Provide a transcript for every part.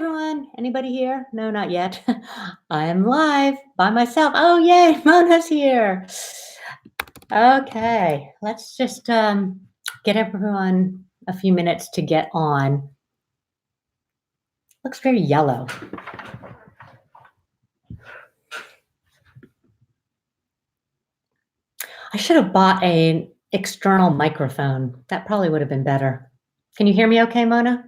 everyone. Anybody here? No, not yet. I am live by myself. Oh, yay, Mona's here. Okay, let's just get everyone a few minutes to get on. Looks very yellow. I should have bought an external microphone. That probably would have been better. Can you hear me okay, Mona?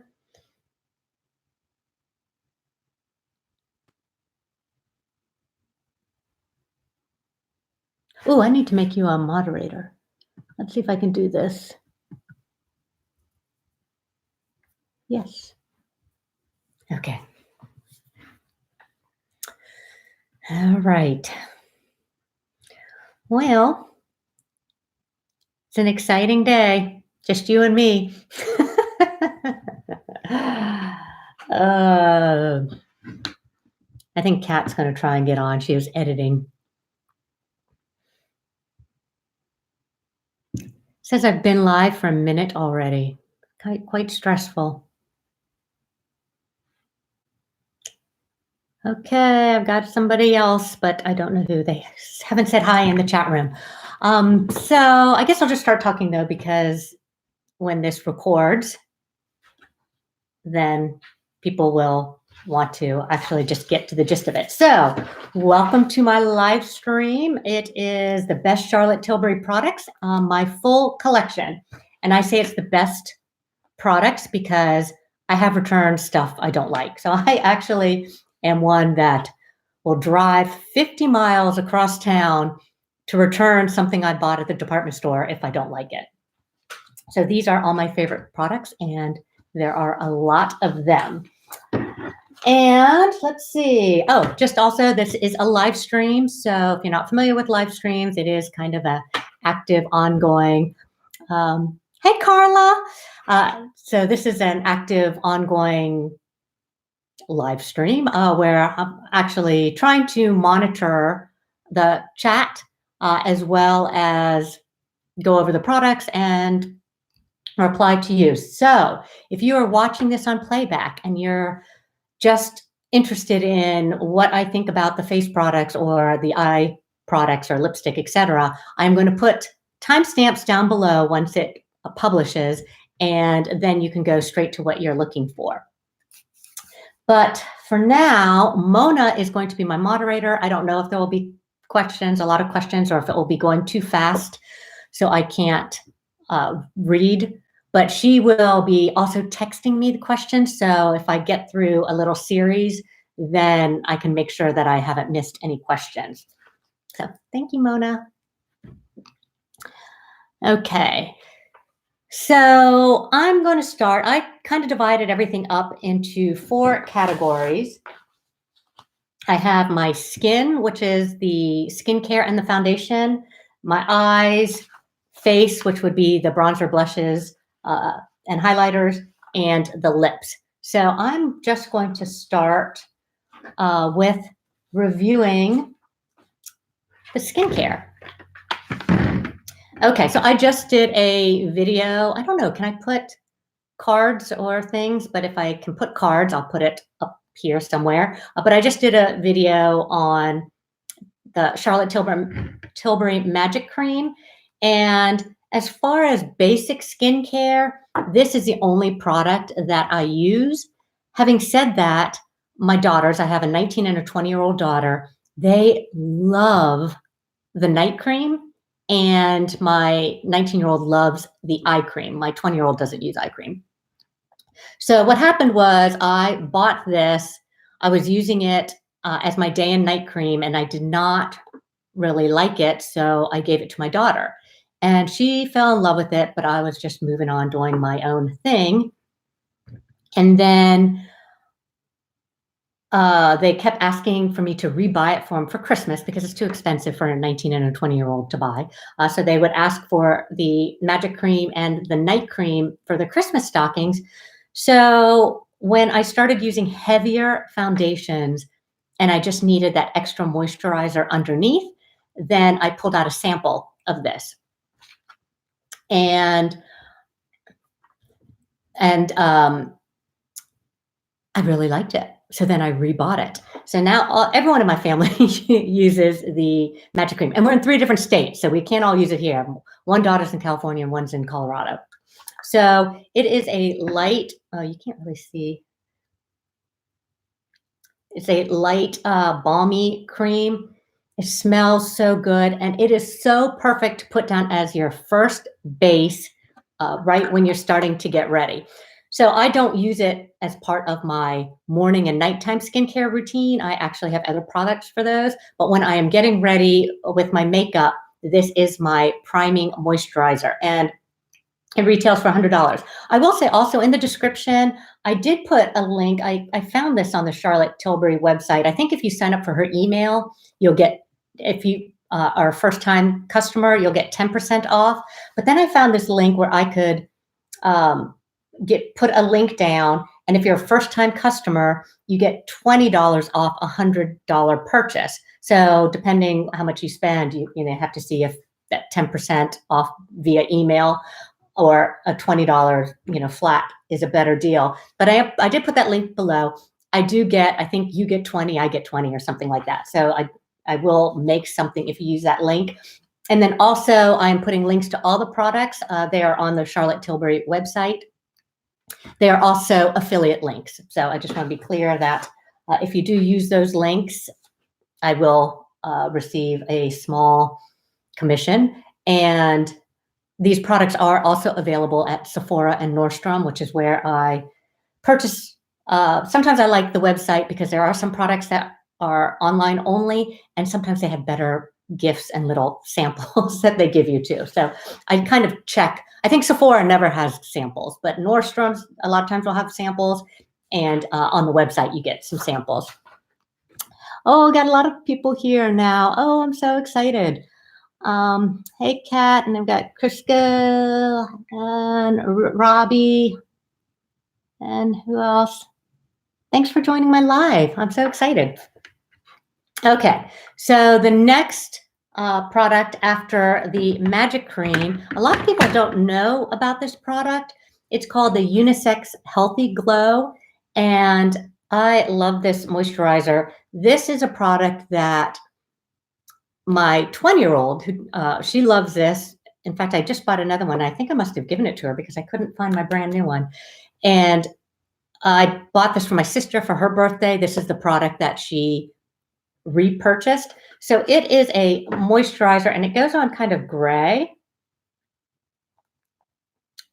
Oh, I need to make you a moderator. Let's see if I can do this. Yes. Okay. All right. Well, it's an exciting day. Just you and me. I think Kat's going to try and get on. She was editing. Says I've been live for a minute already. Quite stressful. Okay, I've got somebody else, but I don't know who. They haven't said hi in the chat room. So I guess I'll just start talking though, because when this records, then people will want to actually just get to the gist of it. So welcome to my live stream. It is the best Charlotte Tilbury products, my full collection. And I say it's the best products because I have returned stuff I don't like. So I actually am one that will drive 50 miles across town to return something I bought at the department store if I don't like it. So these are all my favorite products, and there are a lot of them. And let's see. Oh, just also, this is a live stream. So if you're not familiar with live streams, it is kind of a active, ongoing. Hey, Carla. So this is an active, ongoing live stream where I'm actually trying to monitor the chat as well as go over the products and reply to you. So if you are watching this on playback and you're just interested in what I think about the face products or the eye products or lipstick, etc., I'm going to put timestamps down below once it publishes, and then you can go straight to what you're looking for. But for now, Mona is going to be my moderator. I don't know if there will be questions, a lot of questions, or if it will be going too fast so I can't read. But she will be also texting me the questions. So if I get through a little series, then I can make sure that I haven't missed any questions. So thank you, Mona. Okay. So I'm going to start. I kind of divided everything up into 4 categories. I have my skin, which is the skincare and the foundation, my eyes, face, which would be the bronzer, blushes, and highlighters, and the lips. So I'm just going to start with reviewing the skincare. Okay, so I just did a video. I don't know, can I put cards or things? But if I can put cards, I'll put it up here somewhere. But I just did a video on the Charlotte Tilbury Magic Cream. And as far as basic skincare, this is the only product that I use. Having said that, my daughters, I have a 19 and a 20-year-old daughter, they love the night cream. And my 19-year-old loves the eye cream. My 20-year-old doesn't use eye cream. So what happened was I bought this. I was using it as my day and night cream, and I did not really like it. So I gave it to my daughter. And she fell in love with it, but I was just moving on doing my own thing. And then they kept asking for me to rebuy it for them for Christmas because it's too expensive for a 19 and a 20-year-old to buy. So they would ask for the magic cream and the night cream for the Christmas stockings. So when I started using heavier foundations and I just needed that extra moisturizer underneath, then I pulled out a sample of this. And I really liked it. So then I rebought it. So now everyone in my family uses the Magic Cream. And we're in 3 different states, so we can't all use it here. One daughter's in California and one's in Colorado. So it is a light, you can't really see. It's a light, balmy cream. It smells so good, and it is so perfect to put down as your first base right when you're starting to get ready. So I don't use it as part of my morning and nighttime skincare routine. I actually have other products for those. But when I am getting ready with my makeup, this is my priming moisturizer. And it retails for $100. I will say also in the description, I did put a link. I found this on the Charlotte Tilbury website. I think if you sign up for her email, you'll get, if you are a first-time customer, you'll get 10% off. But then I found this link where I could put a link down, and if you're a first-time customer, you get $20 off a $100 purchase. So depending how much you spend, you have to see if that 10% off via email or a $20 flat is a better deal. But I did put that link below. I do get, I think you get 20, I get 20 or something like that. So I will make something if you use that link. And then also I'm putting links to all the products. They are on the Charlotte Tilbury website. They are also affiliate links. So I just want to be clear that if you do use those links, I will receive a small commission. And these products are also available at Sephora and Nordstrom, which is where I purchase. Sometimes I like the website because there are some products that are online only, and sometimes they have better gifts and little samples that they give you too. So I kind of check. I think Sephora never has samples, but Nordstrom's a lot of times will have samples, and on the website you get some samples. Oh, got a lot of people here now. Oh, I'm so excited. Hey, Kat, and I've got Kriska and Robbie, and who else? Thanks for joining my live. I'm so excited. Okay, so the next product after the Magic Cream, a lot of people don't know about this product. It's called the Unisex Healthy Glow, and I love this moisturizer. This is a product that my 20-year-old, she loves this. In fact, I just bought another one. I think I must have given it to her because I couldn't find my brand new one. And I bought this for my sister for her birthday. This is the product that she repurchased. So it is a moisturizer, and it goes on kind of gray.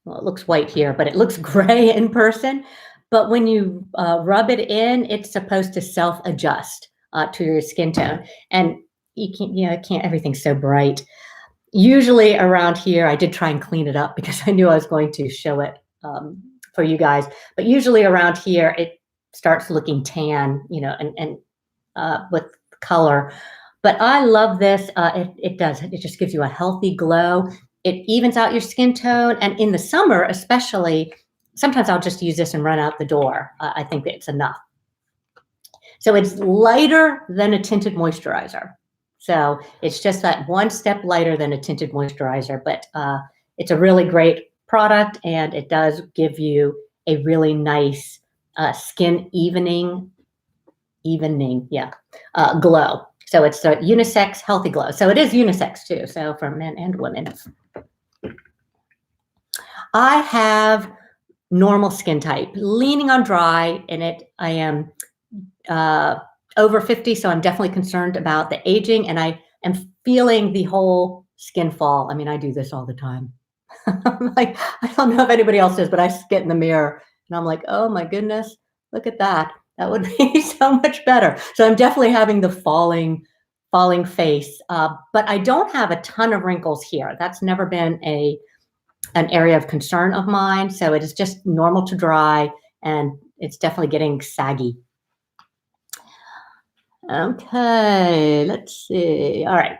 Well, it looks white here, but it looks gray in person. But when you rub it in, it's supposed to self-adjust to your skin tone. And you can't, everything's so bright. Usually around here, I did try and clean it up because I knew I was going to show it for you guys. But usually around here, it starts looking tan, and with color. But I love this. It does. It just gives you a healthy glow. It evens out your skin tone. And in the summer, especially, sometimes I'll just use this and run out the door. I think that it's enough. So it's lighter than a tinted moisturizer. So it's just that one step lighter than a tinted moisturizer, but it's a really great product, and it does give you a really nice skin evening glow. So it's a unisex healthy glow. So it is unisex too, so for men and women. I have normal skin type, leaning on dry, and I am over 50, so I'm definitely concerned about the aging, and I am feeling the whole skin fall. I mean, I do this all the time. Like, I don't know if anybody else does, but I get in the mirror and I'm like, oh my goodness, look at that. That would be so much better. So I'm definitely having the falling face, but I don't have a ton of wrinkles here. That's never been an area of concern of mine. So it is just normal to dry, and it's definitely getting saggy. Okay, let's see. All right.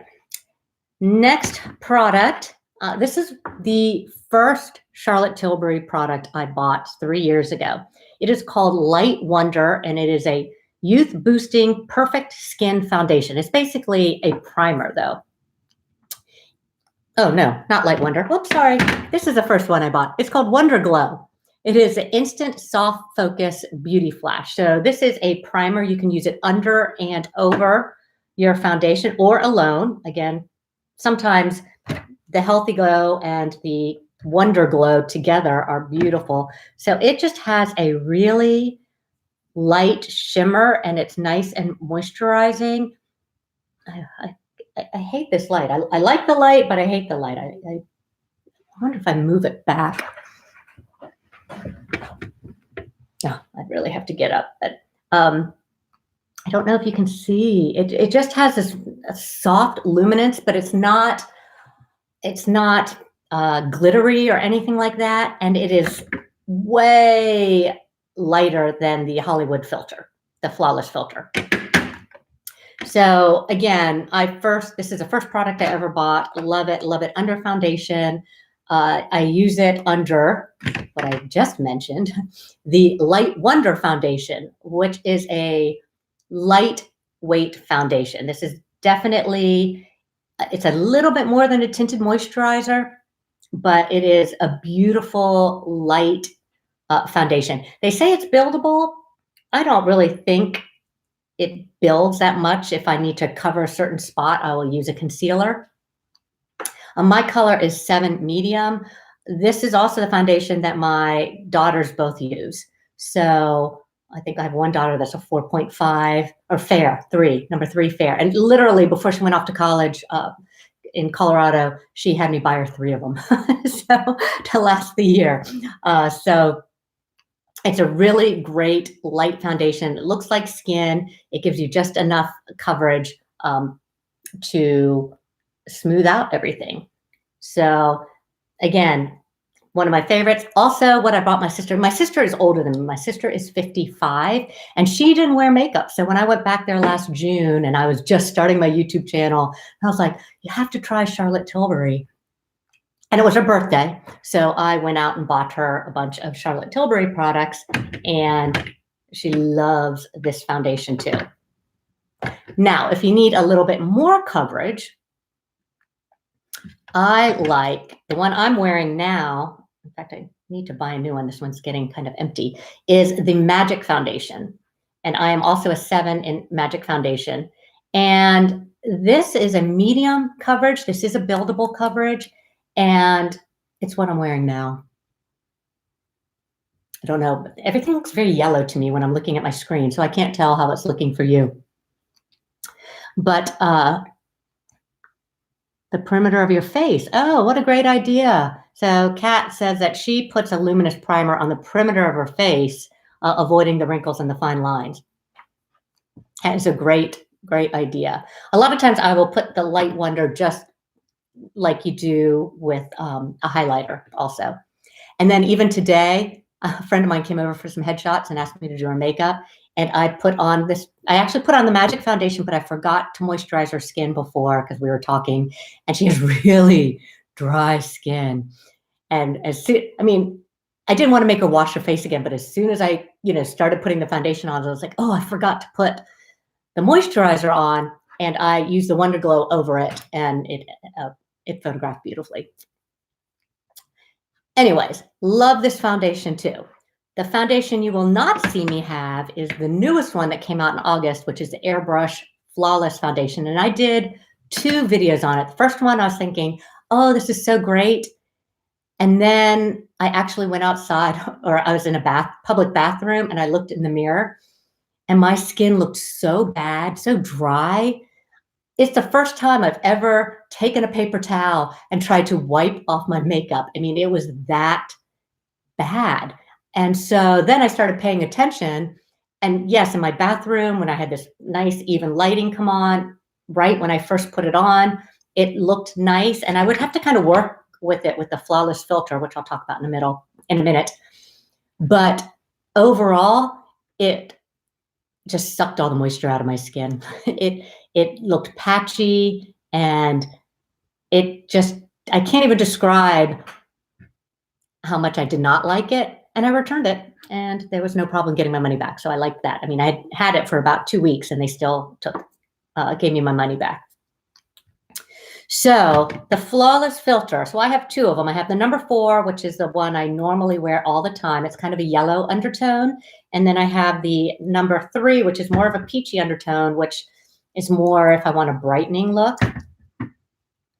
Next product. This is the first Charlotte Tilbury product I bought 3 years ago. It is called Light Wonder, and it is a youth boosting perfect skin foundation. It's basically a primer though. Oh no, not Light Wonder. Oops, sorry. This is the first one I bought. It's called Wonder Glow. It is an Instant Soft Focus Beauty Flash. So this is a primer. You can use it under and over your foundation or alone. Again, sometimes the Healthy Glow and the Wonder Glow together are beautiful. So it just has a really light shimmer and it's nice and moisturizing. I hate this light. I like the light, but I hate the light. I wonder if I move it back. Oh, I'd really have to get up. But I don't know if you can see. It just has this soft luminance, but it's not glittery or anything like that. And it is way lighter than the Hollywood filter, the Flawless filter. So again, this is the first product I ever bought. Love it under foundation. I use it under what I just mentioned, the Light Wonder foundation, which is a lightweight foundation. This is definitely, it's a little bit more than a tinted moisturizer, but it is a beautiful light foundation. They say it's buildable. I don't really think it builds that much. If I need to cover a certain spot, I will use a concealer. My color is 7 medium. This is also the foundation that my daughters both use. So I think I have one daughter that's a 4.5 or fair, 3, number 3 fair. And literally before she went off to college in Colorado, she had me buy her 3 of them so to last the year. So it's a really great light foundation. It looks like skin. It gives you just enough coverage to smooth out everything. So again, one of my favorites. Also, what I bought my sister. My sister is older than me. My sister is 55, and she didn't wear makeup. So when I went back there last June, and I was just starting my YouTube channel, I was like, you have to try Charlotte Tilbury. And it was her birthday. So I went out and bought her a bunch of Charlotte Tilbury products, and she loves this foundation too. Now, if you need a little bit more coverage, I like the one I'm wearing now. In fact, I need to buy a new one. This one's getting kind of empty, is the Magic Foundation. And I am also a 7 in Magic Foundation. And this is a medium coverage. This is a buildable coverage. And it's what I'm wearing now. I don't know, but everything looks very yellow to me when I'm looking at my screen, so I can't tell how it's looking for you. But the perimeter of your face. Oh, what a great idea. So Kat says that she puts a luminous primer on the perimeter of her face, avoiding the wrinkles and the fine lines. That is a great idea. A lot of times I will put the Light Wonder just like you do with a highlighter also. And then even today, a friend of mine came over for some headshots and asked me to do her makeup. And I put on this, I actually put on the Magic Foundation, but I forgot to moisturize her skin before because we were talking, and she has really dry skin. And I didn't want to make her wash her face again, but as soon as I, started putting the foundation on, I was like, oh, I forgot to put the moisturizer on, and I used the Wonder Glow over it, and it photographed beautifully. Anyways, love this foundation too. The foundation you will not see me have is the newest one that came out in August, which is the Airbrush Flawless Foundation. And I did 2 videos on it. The first one, I was thinking, oh, this is so great. And then I actually went outside, or I was in a public bathroom, and I looked in the mirror, and my skin looked so bad, so dry. It's the first time I've ever taken a paper towel and tried to wipe off my makeup. I mean, it was that bad. And so then I started paying attention. And yes, in my bathroom, when I had this nice even lighting come on, right when I first put it on, it looked nice. And I would have to kind of work with it with the Flawless filter, which I'll talk about in a minute. But overall, it just sucked all the moisture out of my skin. It looked patchy, and I can't even describe how much I did not like it. And I returned it, and there was no problem getting my money back. So I liked that. I mean, I had it for about 2 weeks, and they still gave me my money back. So the Flawless Filter. So I have two of them. I have the number 4, which is the one I normally wear all the time. It's kind of a yellow undertone. And then I have the number 3, which is more of a peachy undertone, which is more if I want a brightening look.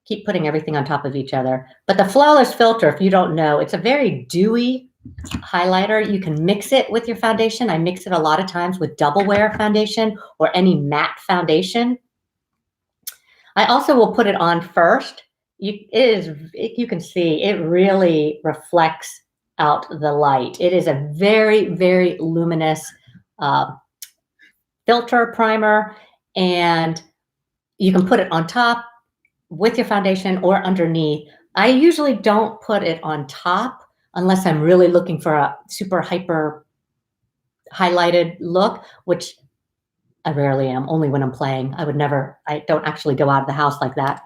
Keep putting everything on top of each other. But the Flawless Filter, if you don't know, it's a very dewy highlighter. You can mix it with your foundation. I mix it a lot of times with double wear foundation or any matte foundation. I also will put it on first. You can see it really reflects out the light. It is a very, very luminous filter primer, and you can put it on top with your foundation or underneath. I usually don't put it on top unless I'm really looking for a super hyper highlighted look, which I rarely am, only when I'm playing. I don't actually go out of the house like that.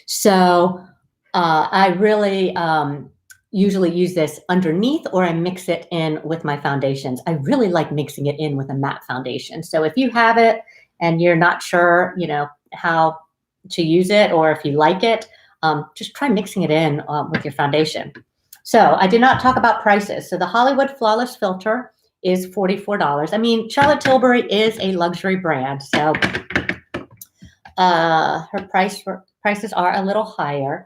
So I really usually use this underneath, or I mix it in with my foundations. I really like mixing it in with a matte foundation. So if you have it and you're not sure, how to use it, or if you like it, just try mixing it in with your foundation. So I did not talk about prices. So the Hollywood Flawless Filter is $44. I mean, Charlotte Tilbury is a luxury brand, so her prices are a little higher.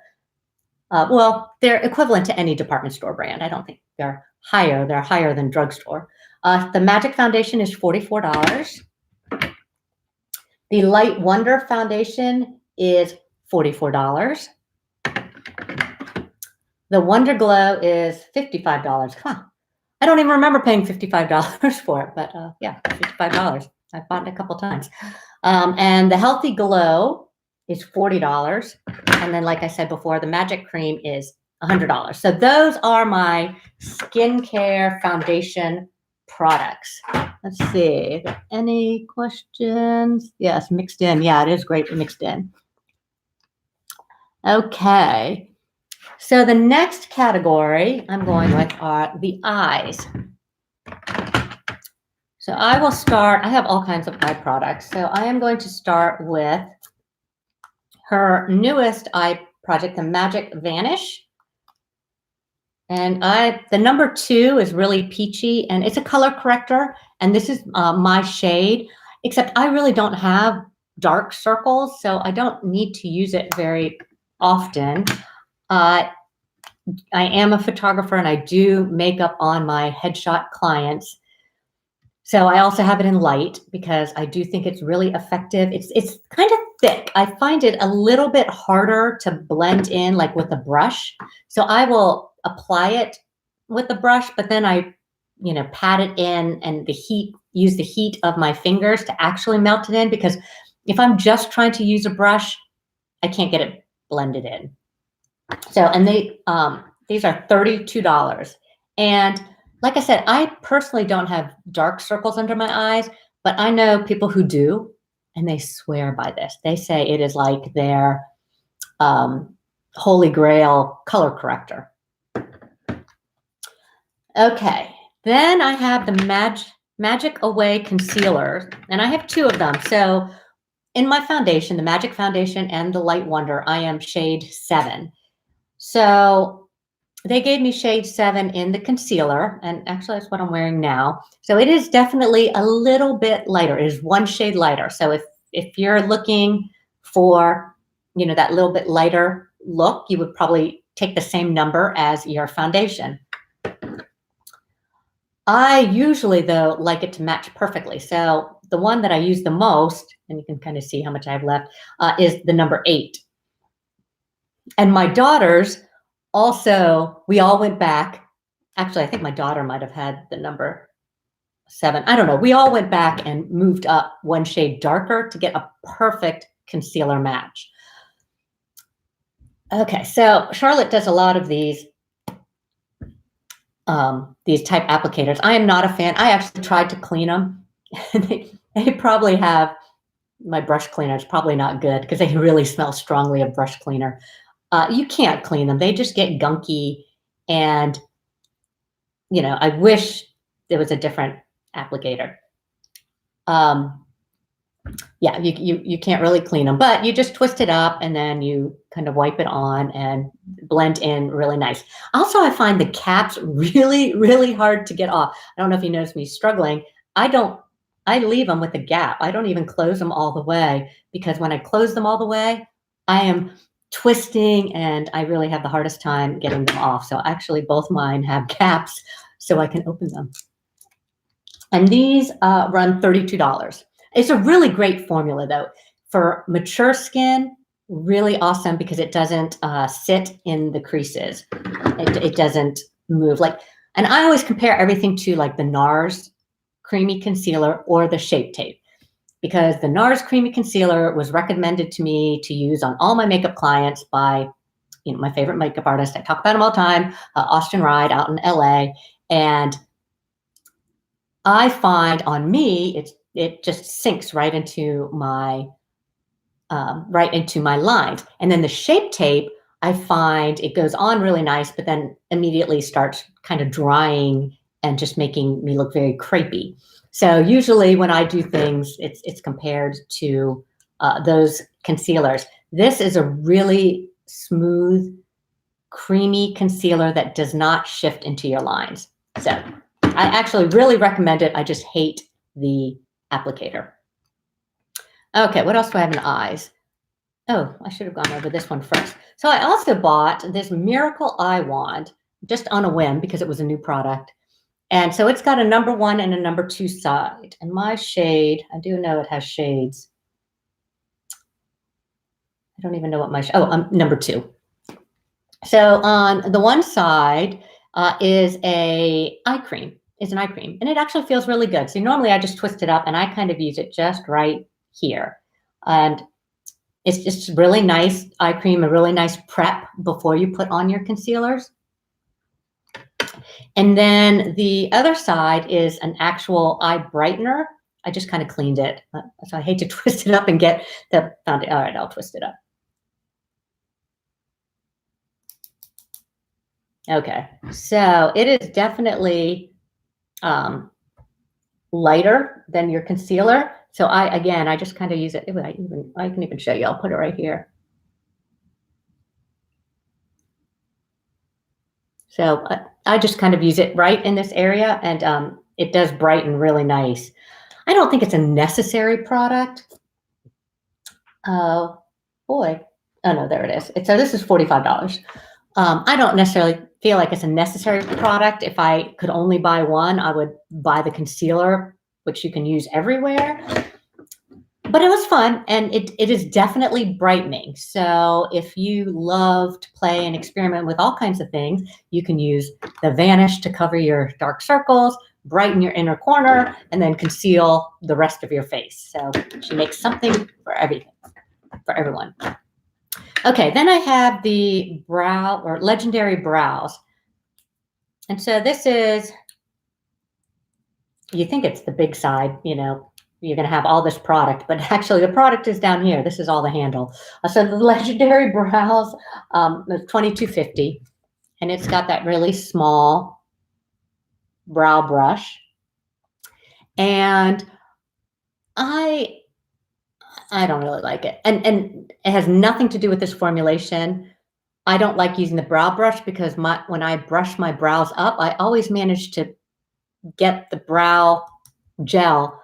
Well, they're equivalent to any department store brand. I don't think they're higher. They're higher than drugstore. The Magic Foundation is $44. The Light Wonder Foundation is $44. The Wonder Glow is $55. Huh. I don't even remember paying $55 for it, but yeah, $55. I've bought it a couple times. And the Healthy Glow is $40. And then, like I said before, the Magic Cream is $100. So those are my skincare foundation products. Let's see. Any questions? Yes, mixed in. Yeah, it is great mixed in. Okay. So the next category I'm going with are the eyes. So I will start. I have all kinds of eye products. So I am going to start with her newest eye project, the Magic Vanish. And the number 2 is really peachy, and it's a color corrector. And this is my shade, except I really don't have dark circles, so I don't need to use it very often. I am a photographer, and I do makeup on my headshot clients. So I also have it in light because I do think it's really effective. It's kind of thick. I find it a little bit harder to blend in, like with a brush. So I will apply it with the brush, but then I, pat it in, and use the heat of my fingers to actually melt it in, because if I'm just trying to use a brush, I can't get it blended in. So, and these are $32. And like I said, I personally don't have dark circles under my eyes, but I know people who do, and they swear by this. They say it is like their holy grail color corrector. Okay, then I have the Magic Away Concealer, and I have 2 of them. So in my foundation, the Magic Foundation and the Light Wonder, I am shade 7. So they gave me shade 7 in the concealer, and actually that's what I'm wearing now. So it is definitely a little bit lighter. It is 1 shade lighter. So if you're looking for, that little bit lighter look, you would probably take the same number as your foundation. I usually, though, like it to match perfectly. So the one that I use the most, and you can kind of see how much I have left, is the number 8. And my daughters also, we all went back. Actually, I think my daughter might have had the number 7. I don't know. We all went back and moved up 1 shade darker to get a perfect concealer match. Okay, so Charlotte does a lot of these type applicators. I am not a fan. I actually tried to clean them. They probably have, my brush cleaner is probably not good because they really smell strongly of brush cleaner. You can't clean them. They just get gunky, and I wish there was a different applicator. yeah, you can't really clean them, but you just twist it up and then you kind of wipe it on and blend in really nice. Also, I find the caps really, really hard to get off. I don't know if you notice me struggling. I leave them with a gap. I don't even close them all the way because when I close them all the way, I am twisting and I really have the hardest time getting them off. So actually both mine have caps so I can open them. And these run $32. It's a really great formula though. For mature skin, really awesome because it doesn't sit in the creases. It doesn't move like, and I always compare everything to like the NARS Creamy Concealer or the Shape Tape because the NARS Creamy Concealer was recommended to me to use on all my makeup clients by, my favorite makeup artist. I talk about him all the time, Austin Ride out in LA. And I find on me, it just sinks right into my lines. And then the Shape Tape, I find it goes on really nice, but then immediately starts kind of drying and just making me look very crepey. So usually when I do things, it's compared to those concealers. This is a really smooth, creamy concealer that does not shift into your lines. So I actually really recommend it. I just hate the applicator. Okay, what else do I have in eyes? Oh, I should have gone over this one first. So I also bought this Miracle Eye Wand just on a whim because it was a new product. And so it's got a number 1 and a number 2 side. And my shade, I do know it has shades. I don't even know what my, number 2. So on the one side is an eye cream, and it actually feels really good. So normally I just twist it up and I kind of use it just right here. And it's just really nice eye cream, a really nice prep before you put on your concealers. And then the other side is an actual eye brightener. I just kind of cleaned it. So I hate to twist it up and get the foundation. All right, I'll twist it up. Okay, so it is definitely lighter than your concealer. So I just kind of use it. I can even show you. I'll put it right here. So I just kind of use it right in this area, and it does brighten really nice. I don't think it's a necessary product. Oh boy. Oh no, there it is. So this is $45. I don't necessarily feel like it's a necessary product. If I could only buy one, I would buy the concealer, which you can use everywhere. But it was fun, and it is definitely brightening. So if you love to play and experiment with all kinds of things, you can use the Vanish to cover your dark circles, brighten your inner corner, and then conceal the rest of your face. So she makes something for everything, for everyone. Okay, then I have the brow or Legendary Brows. And so this is, you think it's the big side, you're going to have all this product, but actually the product is down here. This is all the handle. So the Legendary Brows is $22.50, and it's got that really small brow brush. And I don't really like it. And it has nothing to do with this formulation. I don't like using the brow brush because when I brush my brows up, I always manage to get the brow gel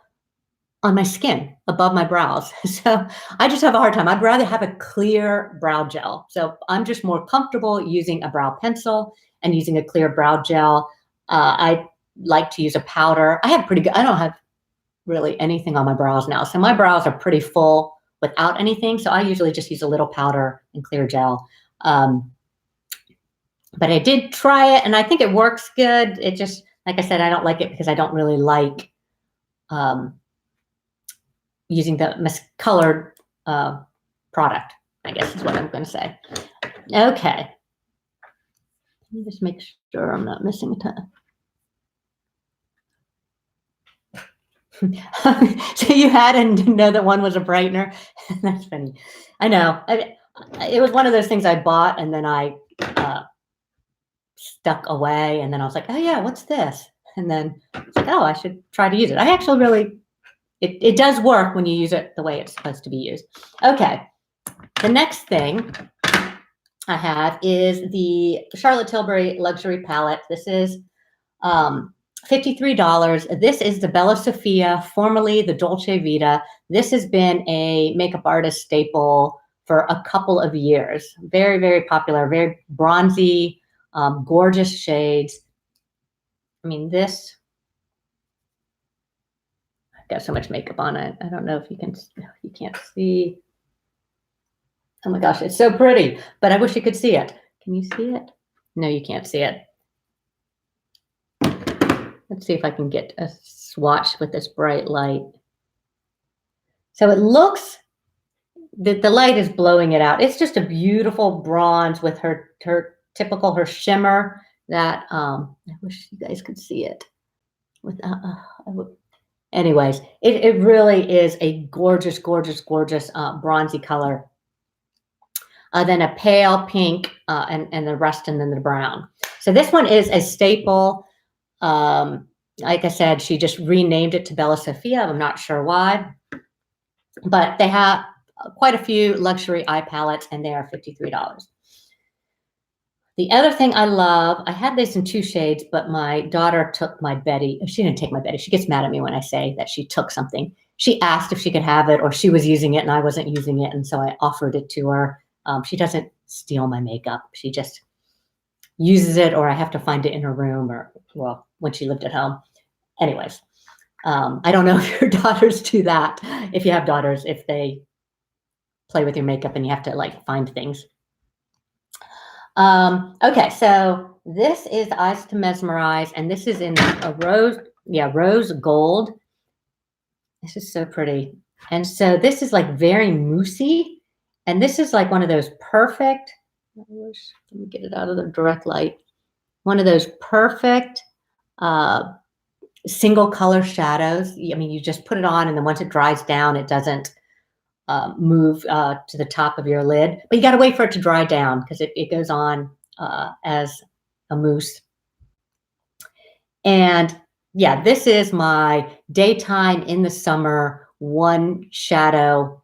on my skin above my brows. So I just have a hard time. I'd rather have a clear brow gel. So I'm just more comfortable using a brow pencil and using a clear brow gel. I like to use a powder. I don't have really anything on my brows now. So my brows are pretty full without anything. So I usually just use a little powder and clear gel. But I did try it and I think it works good. It just, like I said, I don't like it because I don't really like using the colored product, I guess is what I'm going to say. Okay. Let me just make sure I'm not missing a ton. So you had and didn't know that one was a brightener. That's funny. I know. It was one of those things I bought and then I stuck away, and then I was like, oh yeah, what's this? And then it's like, oh, I should try to use it. I actually really it does work when you use it the way it's supposed to be used. Okay, the next thing I have is the Charlotte Tilbury Luxury Palette. This is $53. This is the Bella Sofia, formerly the Dolce Vita. This has been a makeup artist staple for a couple of years. Very, very popular, very bronzy, gorgeous shades. I mean, this, I've got so much makeup on it. I don't know if you can't see. Oh my gosh, it's so pretty, but I wish you could see it. Can you see it? No, you can't see it. Let's see if I can get a swatch with this bright light. So it looks, the light is blowing it out. It's just a beautiful bronze with her typical, her shimmer that, I wish you guys could see it. Anyways, it really is a gorgeous, gorgeous, gorgeous bronzy color. Then a pale pink and the rest, and then the brown. So this one is a staple. Like I said, she just renamed it to Bella Sofia. I'm not sure why, but they have quite a few luxury eye palettes, and they are $53. The other thing I love, I had this in 2 shades, but my daughter took my Betty. She didn't take my Betty. She gets mad at me when I say that she took something. She asked if she could have it, or she was using it and I wasn't using it, and so I offered it to her. She doesn't steal my makeup. She just uses it, or I have to find it in her room, or, well, when she lived at home. Anyways, I don't know if your daughters do that. If you have daughters, if they play with your makeup and you have to like find things. Okay, so this is Eyes to Mesmerize, and this is in a rose gold. This is so pretty. And so this is like very moussey, and this is like one of those perfect, let me get it out of the direct light. One of those perfect single color shadows. I mean, you just put it on, and then once it dries down, it doesn't move to the top of your lid. But you got to wait for it to dry down, because it goes on as a mousse. And yeah, this is my daytime in the summer one shadow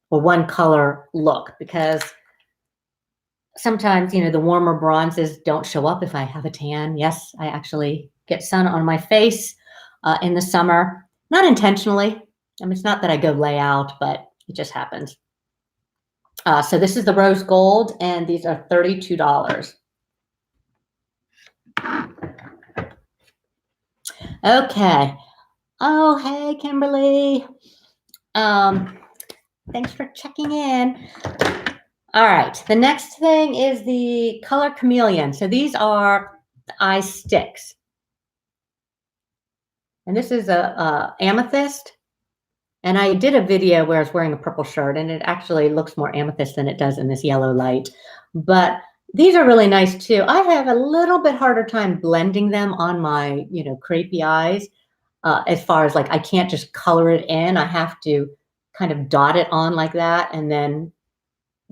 or one color look, because sometimes, you know, the warmer bronzes don't show up if I have a tan. Yes, I actually get sun on my face in the summer, not intentionally. I mean, it's not that I go lay out, but it just happens. So this is the rose gold, and these are $32. Okay. Oh, hey, Kimberly. Thanks for checking in. All right. The next thing is the Color Chameleon. So these are the eye sticks. And this is a amethyst. And I did a video where I was wearing a purple shirt, and it actually looks more amethyst than it does in this yellow light. But these are really nice too. I have a little bit harder time blending them on my, you know, crepey eyes. As far as like, I can't just color it in. I have to kind of dot it on like that, and then,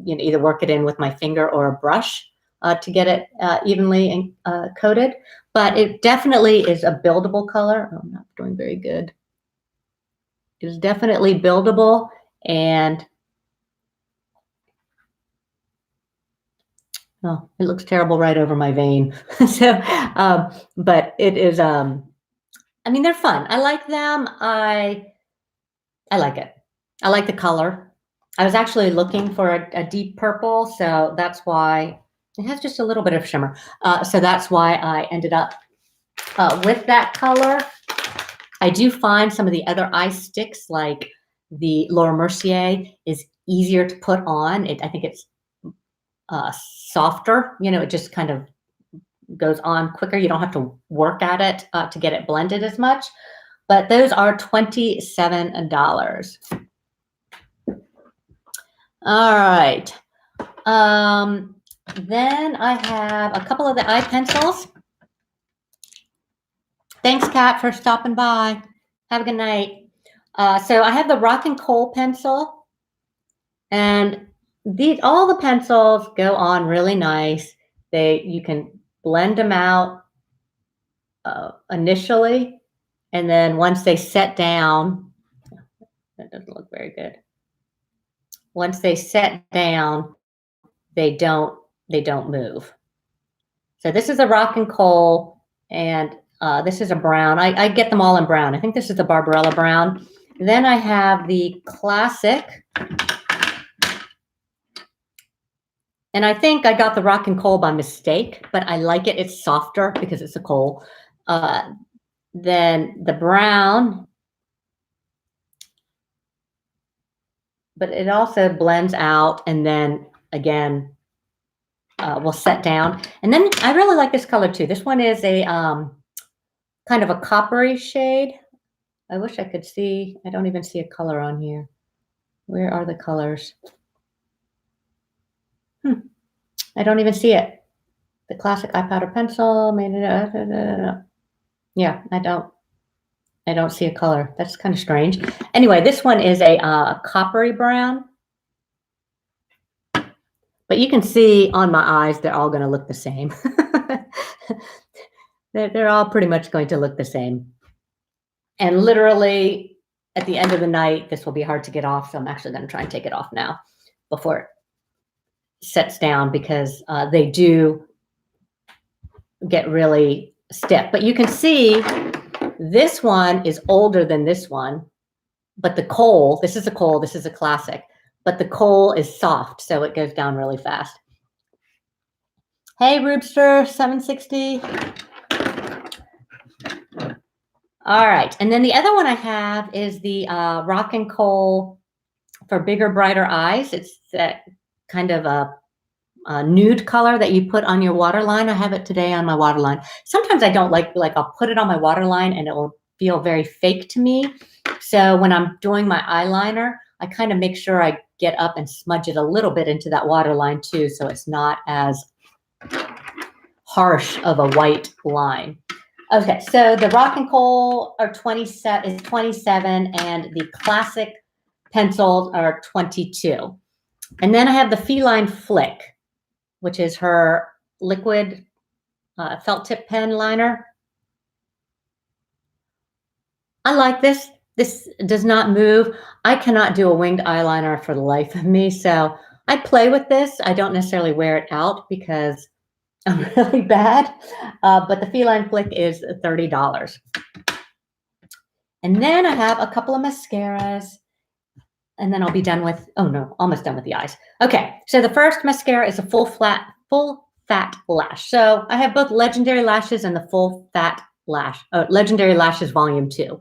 you know, either work it in with my finger or a brush to get it evenly coated. But it definitely is a buildable color. Oh, I'm not doing very good. It is definitely buildable, and oh, it looks terrible right over my vein. So, but it is, I mean, they're fun. I like them. I like it. I like the color. I was actually looking for a deep purple, so that's why it has just a little bit of shimmer. So that's why I ended up with that color. I do find some of the other eye sticks, like the Laura Mercier, is easier to put on. I think it's softer. You know, it just kind of goes on quicker. You don't have to work at it to get it blended as much. But those are $27. All right. Then I have a couple of the eye pencils. Thanks, Kat, for stopping by. Have a good night. So I have the Rock and Coal pencil, and all the pencils go on really nice. You can blend them out initially, and then once they set down, That doesn't look very good. Once they set down, they don't move. So this is a rock and coal, and this is a brown. I get them all in brown. I think this is the Barbarella brown. Then I have the classic. And I think I got the rock and coal by mistake, but I like it. It's softer because it's a coal. Then the brown, but it also blends out, and then again, will set down. And then I really like this color too. This one is a kind of a coppery shade. I wish I could see. I don't even see a color on here. Where are the colors? I don't even see it. The classic eye powder pencil. Yeah, I don't see a color. That's kind of strange. Anyway, this one is a coppery brown. But you can see on my eyes, they're all going to look the same. They're all pretty much going to look the same. And literally, at the end of the night, this will be hard to get off. So I'm actually going to try and take it off now before it sets down, because they do get really stiff. But you can see this one is older than this one. But the coal, this is a coal, this is a classic. But the coal is soft, so it goes down really fast. Hey, Roobster 760. All right, and then the other one I have is the Rock and Coal for bigger, brighter eyes. It's that kind of a nude color that you put on your waterline. I have it today on my waterline. Sometimes I don't like I'll put it on my waterline and it will feel very fake to me. So when I'm doing my eyeliner, I kind of make sure I get up and smudge it a little bit into that waterline too, so it's not as harsh of a white line. Okay, so the Rock and Coal are 27, and the classic pencils are 22. And then I have the Feline Flick, which is her liquid felt tip pen liner. I like this. This does not move. I cannot do a winged eyeliner for the life of me, so I play with this. I don't necessarily wear it out because I'm really bad, but the Feline Flick is $30. And then I have a couple of mascaras, and then I'll be done with, oh no, almost done with the eyes. Okay, so the first mascara is a full fat lash. So I have both Legendary Lashes and the full fat lash, Legendary Lashes Volume 2.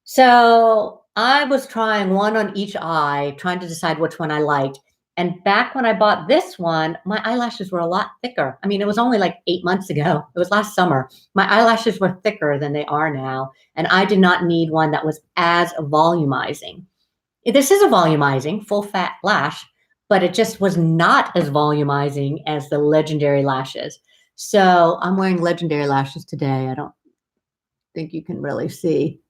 So I was trying one on each eye, trying to decide which one I liked. And back when I bought this one, my eyelashes were a lot thicker. I mean, it was only like 8 months ago. It was last summer. My eyelashes were thicker than they are now. And I did not need one that was as volumizing. This is a volumizing full fat lash, but it just was not as volumizing as the Legendary Lashes. So I'm wearing Legendary Lashes today. I don't think you can really see.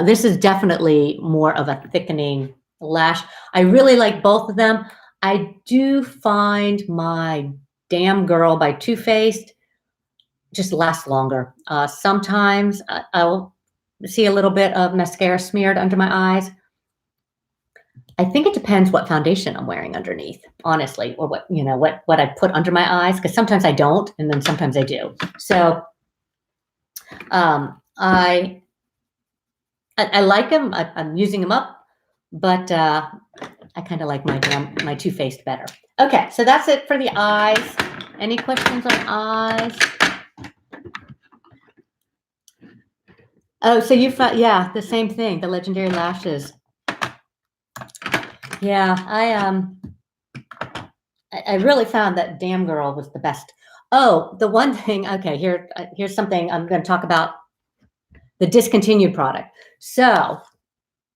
This is definitely more of a thickening lash. I really like both of them. I do find my Damn Girl by Too Faced just lasts longer. Sometimes I'll see a little bit of mascara smeared under my eyes. I think it depends what foundation I'm wearing underneath, honestly, or what I put under my eyes, because sometimes I don't, and then sometimes I do. So I like them. I'm using them up, but I kind of like my Too Faced better. Okay, so that's it for the eyes. Any questions on eyes? Oh, so you found, yeah, the same thing, the Legendary Lashes. Yeah, I really found that Damn Girl was the best. Oh, the one thing, okay, here's something I'm going to talk about, the Discontinued product. So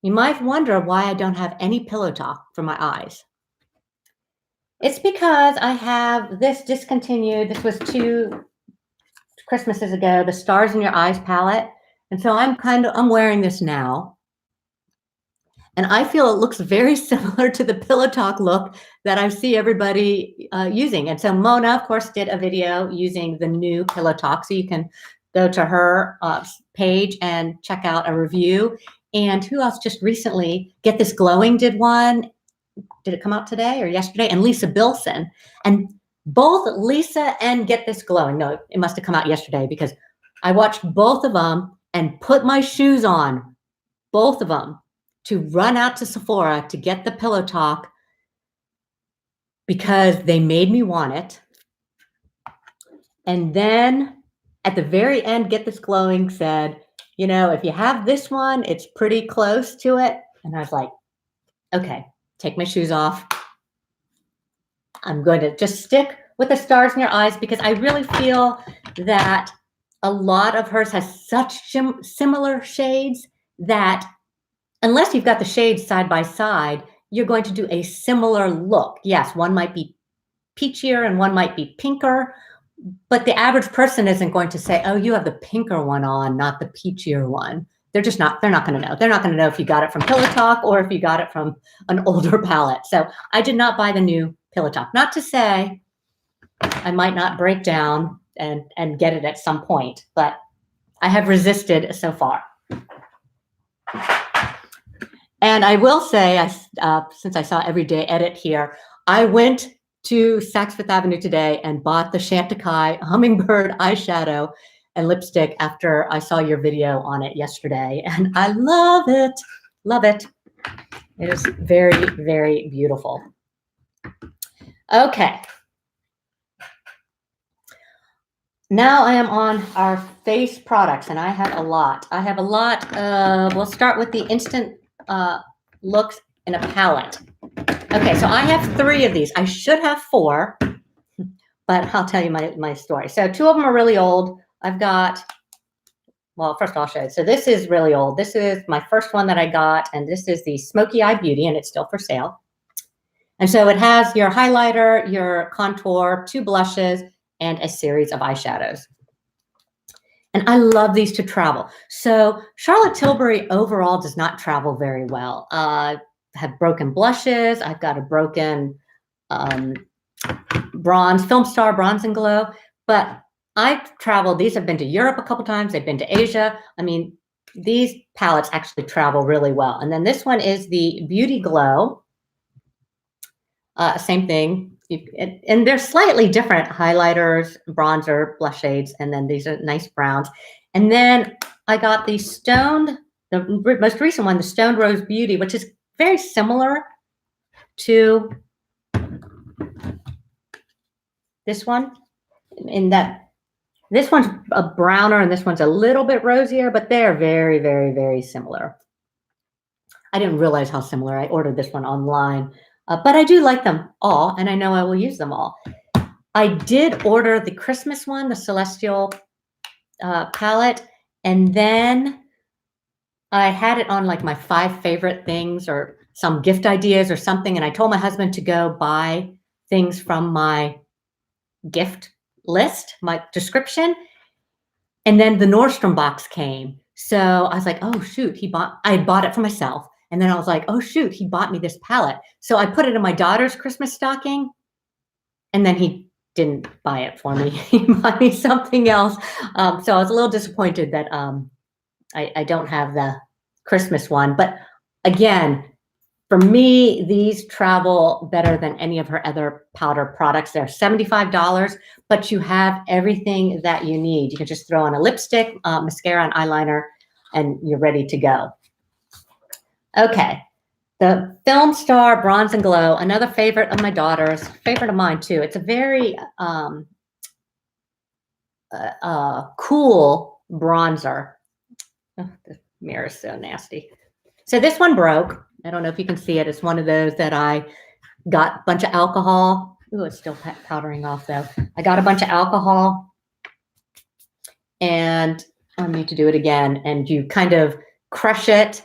you might wonder why I don't have any pillow talk for my eyes. It's because I have this Discontinued. This was 2 Christmases ago, the Stars in Your Eyes palette. And so I'm wearing this now. And I feel it looks very similar to the Pillow Talk look that I see everybody using. And so Mona, of course, did a video using the new Pillow Talk. So you can go to her page and check out a review. And who else just recently, Get This Glowing did one. Did it come out today or yesterday? And Lisa Bilson. And both Lisa and Get This Glowing, no, it must have come out yesterday because I watched both of them and put my shoes on, both of them, to run out to Sephora to get the Pillow Talk because they made me want it. And then at the very end, Get This Glowing said, you know, if you have this one, it's pretty close to it. And I was like, okay, take my shoes off. I'm going to just stick with the stars in your eyes because I really feel that a lot of hers has such similar shades that unless you've got the shades side by side, you're going to do a similar look. Yes, one might be peachier and one might be pinker, but the average person isn't going to say, oh, you have the pinker one on, not the peachier one. They're not going to know. They're not going to know if you got it from Pillow Talk or if you got it from an older palette. So I did not buy the new Pillow Talk. Not to say I might not break down and get it at some point, but I have resisted so far. And I will say, since I saw Everyday Edit here, I went to Saks Fifth Avenue today and bought the Chantecaille Hummingbird eyeshadow and lipstick after I saw your video on it yesterday. And I love it. Love it. It is very, very beautiful. Okay. Now I am on our face products, and I have a lot. We'll start with the Instant Looks in a palette. Okay, so I have 3 of these. I should have 4, but I'll tell you my story. So 2 of them are really old. I've got, well, first I'll show you. So this is really old. This is my first one that I got, and this is the Smoky Eye Beauty, and it's still for sale. And so it has your highlighter, your contour, 2 blushes, and a series of eyeshadows. And I love these to travel. So Charlotte Tilbury overall does not travel very well. I have broken blushes. I've got a broken bronze, Film Star Bronze and Glow. But I've traveled. These have been to Europe a couple times. They've been to Asia. I mean, these palettes actually travel really well. And then this one is the Beauty Glow. Same thing. And they're slightly different highlighters, bronzer, blush shades, and then these are nice browns. And then I got the Stoned, the most recent one, the Stoned Rose Beauty, which is very similar to this one, in that this one's a browner and this one's a little bit rosier, but they're very, very, very similar. I didn't realize how similar. I ordered this one online. But I do like them all, and I know I will use them all. I did order the Christmas one, the Celestial palette, and then I had it on like my 5 favorite things or some gift ideas or something, and I told my husband to go buy things from my gift list, my description, and then the Nordstrom box came. So I was like, oh, shoot, I bought it for myself. And then I was like, oh, shoot, he bought me this palette. So I put it in my daughter's Christmas stocking, and then he didn't buy it for me. He bought me something else. So I was a little disappointed that I don't have the Christmas one. But again, for me, these travel better than any of her other powder products. They're $75, but you have everything that you need. You can just throw on a lipstick, mascara, and eyeliner, and you're ready to go. Okay, the Film Star Bronze and Glow, another favorite of my daughter's, favorite of mine too. It's a very cool bronzer. Oh, the mirror is so nasty. So this one broke. I don't know if you can see it. It's one of those that I got a bunch of alcohol. Ooh, it's still powdering off though. I got a bunch of alcohol, and I need to do it again. And you kind of crush it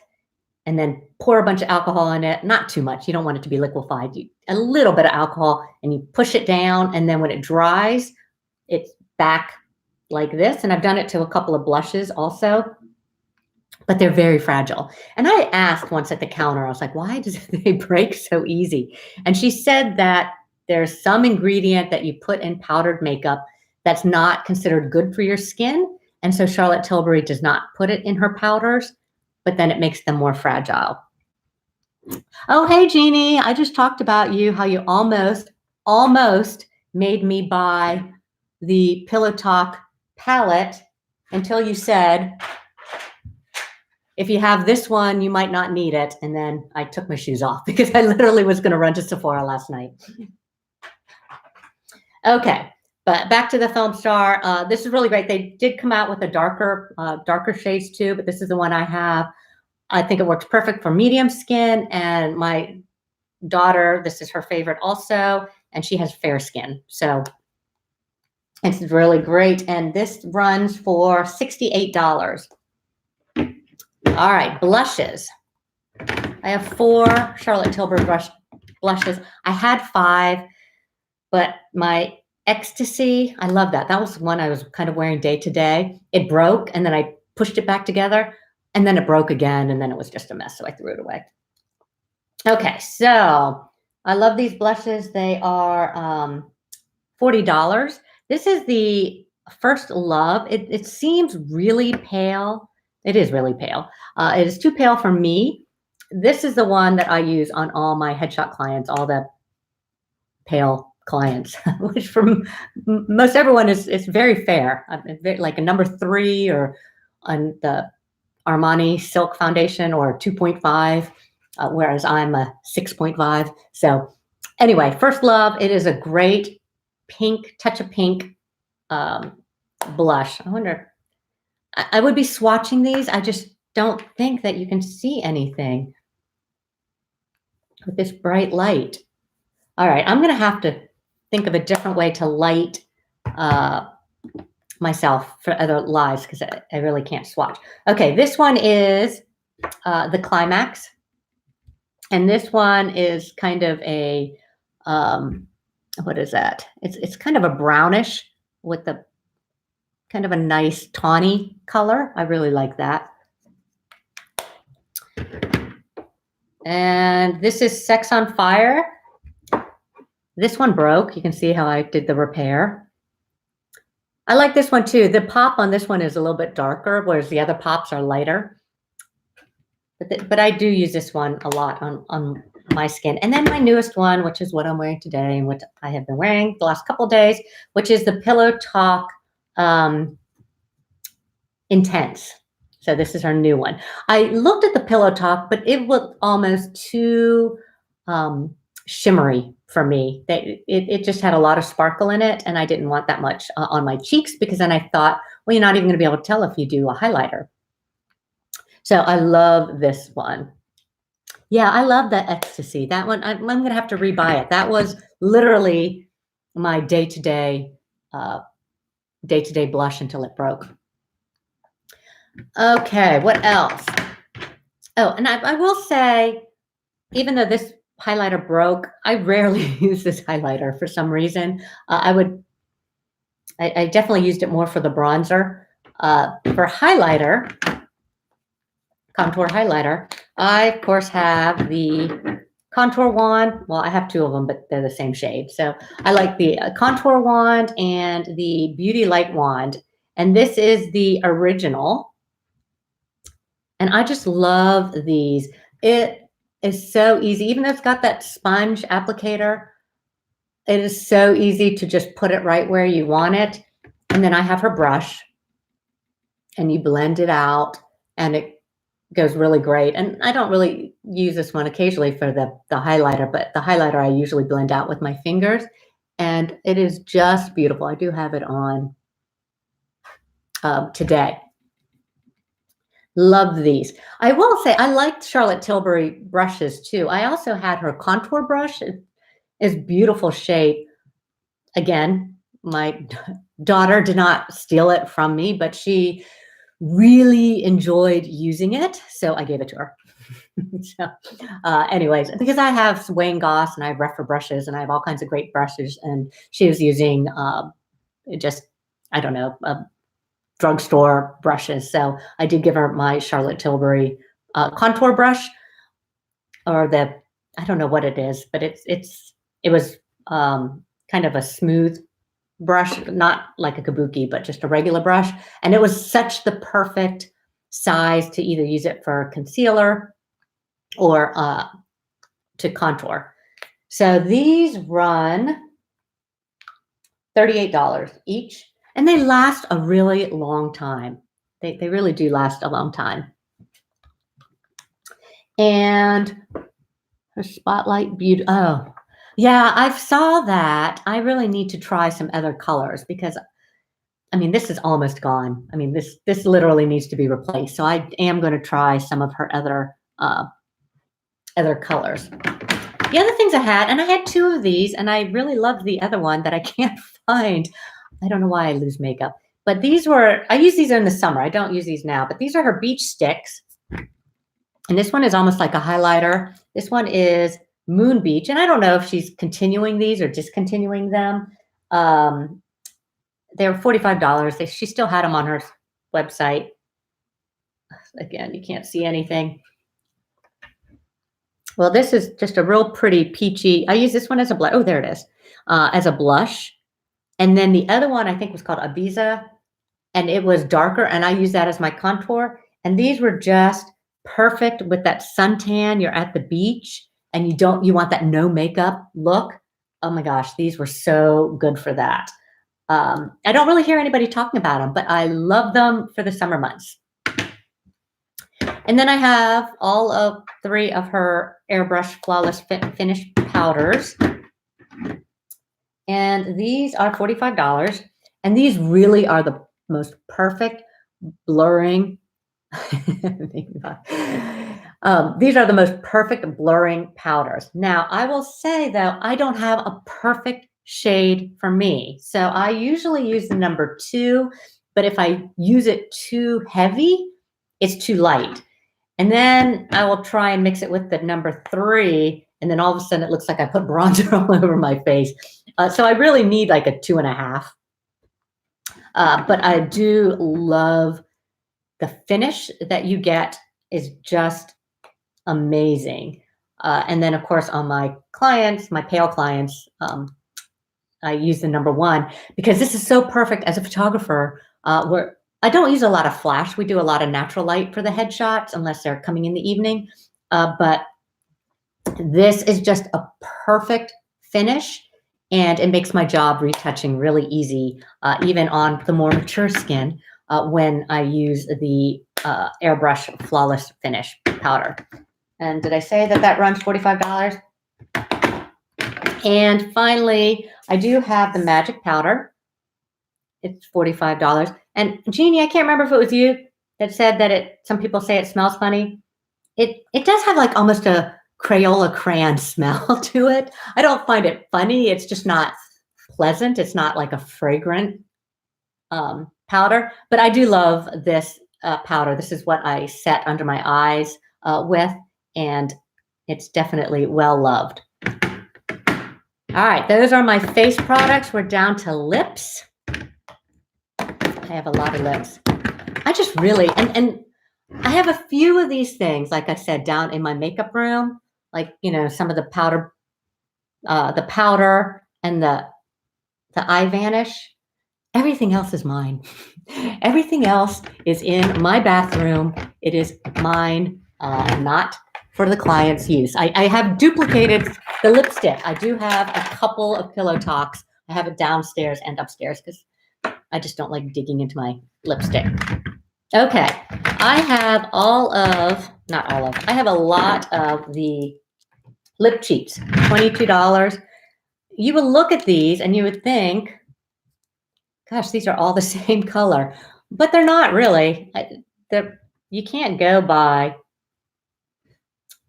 and then pour a bunch of alcohol in it. Not too much. You don't want it to be liquefied. A little bit of alcohol, and you push it down. And then when it dries, it's back like this. And I've done it to a couple of blushes also, but they're very fragile. And I asked once at the counter, I was like, why do they break so easy? And she said that there's some ingredient that you put in powdered makeup that's not considered good for your skin. And so Charlotte Tilbury does not put it in her powders. but then it makes them more fragile. Oh, hey, Jeannie, I just talked about you, how you almost made me buy the Pillow Talk palette until you said, if you have this one, you might not need it. And then I took my shoes off because I literally was going to run to Sephora last night. Okay, but back to the Foam Star. This is really great. They did come out with a darker shades too, but this is the one I have. I think it works perfect for medium skin, and my daughter, this is her favorite also, and she has fair skin. So it's really great. And this runs for $68. All right, blushes. I have 4 Charlotte Tilbury blushes. I had 5, but my Ecstasy, I love that. That was one I was kind of wearing day to day. It broke, and then I pushed it back together, and then it broke again, and then it was just a mess, so I threw it away. Okay, so I love these blushes. They are $40. This is the First Love. It seems really pale. It is really pale. It is too pale for me. This is the one that I use on all my headshot clients, all the pale clients, which from most everyone is very fair. Like a number 3 or on the Armani Silk Foundation or 2.5, whereas I'm a 6.5. So anyway, First Love, it is a great pink, touch of pink blush. I wonder, I would be swatching these. I just don't think that you can see anything with this bright light. All right, I'm going to have to think of a different way to light myself for other lives because I really can't swatch. Okay, this one is the Climax. And this one is kind of a, what is that? It's kind of a brownish with the kind of a nice tawny color. I really like that. And this is Sex on Fire. This one broke. You can see how I did the repair. I like this one too. The pop on this one is a little bit darker, whereas the other pops are lighter. But I do use this one a lot on my skin. And then my newest one, which is what I'm wearing today and what I have been wearing the last couple of days, which is the Pillow Talk Intense. So this is our new one. I looked at the Pillow Talk, but it looked almost too shimmery for me. It just had a lot of sparkle in it, and I didn't want that much on my cheeks because then I thought, well, you're not even going to be able to tell if you do a highlighter. So I love this one. Yeah, I love that Ecstasy. That one, I'm going to have to rebuy it. That was literally my day-to-day blush until it broke. Okay, what else? Oh, and I will say, even though this highlighter broke, I rarely use this highlighter for some reason. I definitely used it more for the bronzer. For highlighter, contour highlighter, I, of course, have the contour wand. Well, I have 2 of them, but they're the same shade. So I like the contour wand and the Beauty Light wand. And this is the original. And I just love these. It is so easy. Even though it's got that sponge applicator, it is so easy to just put it right where you want it. And then I have her brush. And you blend it out. And it goes really great. And I don't really use this one occasionally for the highlighter. But the highlighter I usually blend out with my fingers. And it is just beautiful. I do have it on today. Love these. I will say I liked Charlotte Tilbury brushes too. I also had her contour brush. It is beautiful shape. Again, my daughter did not steal it from me, but she really enjoyed using it. So I gave it to her. So anyways, because I have Wayne Goss and I have Refer brushes and I have all kinds of great brushes. And she was using just, I don't know, drugstore brushes. So I did give her my Charlotte Tilbury contour brush, or I don't know what it is, but it was kind of a smooth brush, not like a kabuki, but just a regular brush. And it was such the perfect size to either use it for concealer or to contour. So these run $38 each, and they last a really long time. They really do last a long time. And her Spotlight Beauty. Oh, yeah, I saw that. I really need to try some other colors because, I mean, this is almost gone. I mean, this literally needs to be replaced. So I am going to try some of her other colors. The other things I had 2 of these, and I really loved the other one that I can't find. I don't know why I lose makeup. But these were, I use these in the summer. I don't use these now, but these are her beach sticks. And this one is almost like a highlighter. This one is Moon Beach. And I don't know if she's continuing these or discontinuing them. They're $45. She still had them on her website. Again, you can't see anything. Well, this is just a real pretty peachy. I use this one as a blush. Oh, there it is. As a blush. And then the other one I think was called Ibiza. And it was darker. And I use that as my contour. And these were just perfect with that suntan. You're at the beach and you want that no makeup look. Oh my gosh, these were so good for that. I don't really hear anybody talking about them, but I love them for the summer months. And then I have all of 3 of her Airbrush Flawless Finish powders. And these are $45. And these really are the most perfect blurring. These are the most perfect blurring powders. Now, I will say, though, I don't have a perfect shade for me. So I usually use the number 2, but if I use it too heavy, it's too light. And then I will try and mix it with the number 3, and then all of a sudden it looks like I put bronzer all over my face. So I really need like a 2.5. But I do love the finish that you get is just amazing. And then, of course, on my clients, my pale clients, I use the number 1 because this is so perfect as a photographer where I don't use a lot of flash. We do a lot of natural light for the headshots unless they're coming in the evening. But this is just a perfect finish. And it makes my job retouching really easy, even on the more mature skin when I use the Airbrush Flawless Finish powder. And did I say that runs $45? And finally, I do have the Magic Powder. It's $45. And Jeannie, I can't remember if it was you that said that some people say it smells funny. It does have like almost a Crayola crayon smell to it. I don't find it funny. It's just not pleasant. It's not like a fragrant powder, but I do love this powder. This is what I set under my eyes with, and it's definitely well loved. All right, those are my face products. We're down to lips. I have a lot of lips. I just really, and I have a few of these things, like I said, down in my makeup room, like, you know, some of the powder and the eye vanish. Everything else is mine. Everything else is in my bathroom. It is mine, not for the client's use. I have duplicated the lipstick. I do have a couple of Pillow Talks. I have it downstairs and upstairs because I just don't like digging into my lipstick. Okay, I have I have a lot of the lip cheats, $22. You would look at these and you would think, gosh, these are all the same color, but they're not really. You can't go by